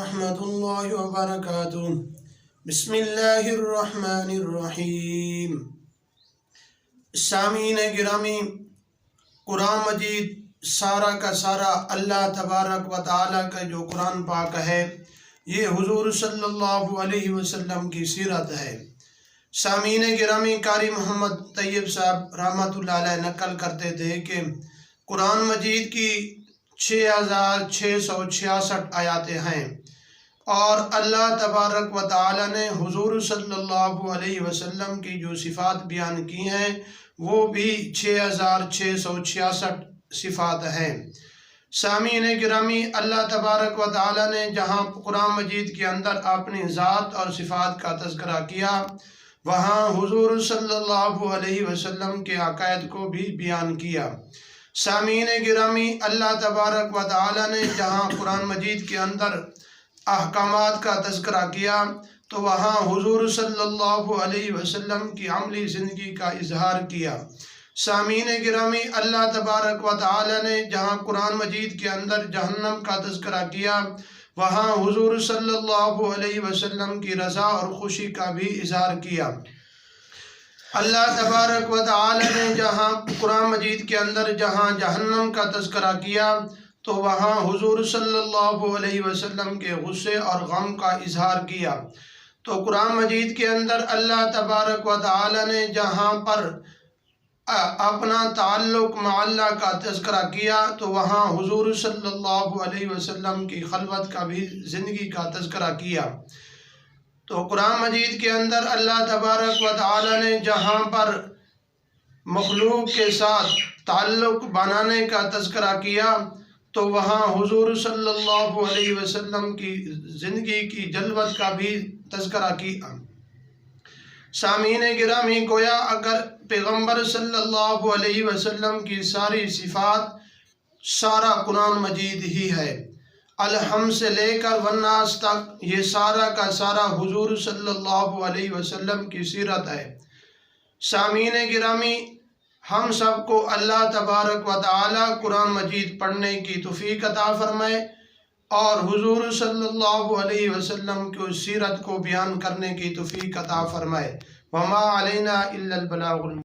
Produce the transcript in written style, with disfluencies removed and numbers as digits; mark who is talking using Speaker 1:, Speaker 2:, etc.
Speaker 1: ورحمۃ اللہ وبرکاتہ۔ بسم اللہ الرحمن الرحیم۔ سامعین گرامی، قرآن مجید سارا کا سارا اللہ تبارک و تعالیٰ کا جو قرآن پاک ہے، یہ حضور صلی اللہ علیہ وسلم کی سیرت ہے۔ سامعین گرامی، قاری محمد طیب صاحب رحمۃ اللہ علیہ نقل کرتے تھے کہ قرآن مجید کی 6666 آیاتیں ہیں، اور اللہ تبارک و تعالی نے حضور صلی اللہ علیہ وسلم کی جو صفات بیان کی ہیں وہ بھی 6666 صفات ہیں۔ سامعین گرامی، اللہ تبارک و تعالی نے جہاں قرآن مجید کے اندر اپنی ذات اور صفات کا تذکرہ کیا، وہاں حضور صلی اللہ علیہ وسلم کے عقائد کو بھی بیان کیا۔ سامعین گرامی، اللہ تبارک و تعالی نے جہاں قرآن مجید کے اندر احکامات کا تذکرہ کیا تو وہاں حضور صلی اللہ علیہ وسلم کی عملی زندگی کا اظہار کیا۔ سامعین گرامی، اللہ تبارک و تعالی نے جہاں قرآن مجید کے اندر جہنم کا تذکرہ کیا، وہاں حضور صلی اللہ علیہ وسلم کی رضا اور خوشی کا بھی اظہار کیا۔ اللہ تبارک و تعالی نے جہاں قرآن مجید کے اندر جہاں جہنم کا تذکرہ کیا تو وہاں حضور صلی اللہ علیہ وسلم کے غصے اور غم کا اظہار کیا۔ تو قرآن مجید کے اندر اللہ تبارک و تعالی نے جہاں پر اپنا تعلق مع اللہ کا تذکرہ کیا تو وہاں حضور صلی اللہ علیہ وسلم کی خلوت کا بھی زندگی کا تذکرہ کیا۔ تو قرآن مجید کے اندر اللہ تبارک و تعالی نے جہاں پر مخلوق کے ساتھ تعلق بنانے کا تذکرہ کیا تو وہاں حضور صلی اللہ علیہ وسلم کی زندگی کی جلوت کا بھی تذکرہ کیا۔ سامعین گرامی، گویا اگر پیغمبر صلی اللہ علیہ وسلم کی ساری صفات سارا قرآن مجید ہی ہے، الحمد سے لے کر والناس تک یہ سارا کا سارا حضور صلی اللہ علیہ وسلم کی سیرت ہے۔ سامعین گرامی، ہم سب کو اللہ تبارک و تعالی قرآن مجید پڑھنے کی توفیق عطا فرمائے اور حضور صلی اللہ علیہ وسلم کی سیرت کو بیان کرنے کی توفیق عطا فرمائے۔ وما علینا الا البلاغ